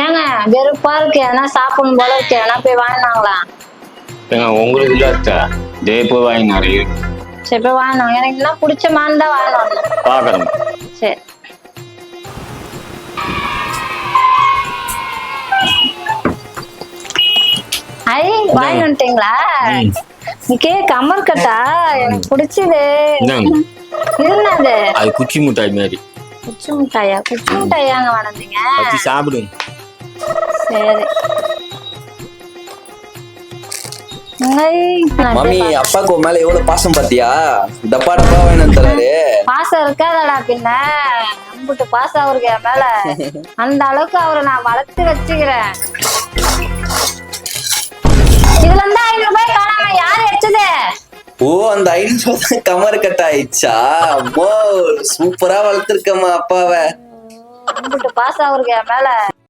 ஏங்க வெறுப்பா இருக்கு, எதனா சாப்பிடணும் போல இருக்கு, எதனா போய் வாங்கினாங்களா? உங்களுக்கு இல்லாத இதே போய் வாங்கினாரு. சரி போய் வாங்கினாங்க, எனக்கு என்ன பிடிச்ச மாதிரி தான் வாங்கணும். பாக்குறேன். சரி ஐ வாங்கி வந்துட்டீங்களா? கமர் கட்டா எனக்கு பிடிச்சது. என்னது அது குச்சி மிட்டாய் மாதிரி. குச்சி மிட்டாயா? குச்சி மிட்டாயாங்க வளர்ந்தீங்க? சாப்பிடுங்க. சரி மம்மி அப்பாக்கு மேல எவ்வளவு பாசம் பாத்தியா? டப்பா டப்பா வேணும் தராரு. பாசம் இருக்காதடா பின்ன, நம்பிட்டு பாசம் அவருக்கு என் மேல. அந்த அளவுக்கு அவரை நான் வளர்த்து வச்சுக்கிறேன். இதுல இருந்து 500 ரூபாய் காணாம யாரு எடுத்தது? ஓ அந்த 500 ரூபாய் கமர் கட் ஆயிடுச்சா? சூப்பரா வளர்த்திருக்கம்மா அப்பாவை. நம்பிட்டு பாசம் அவருக்கு என் மேல.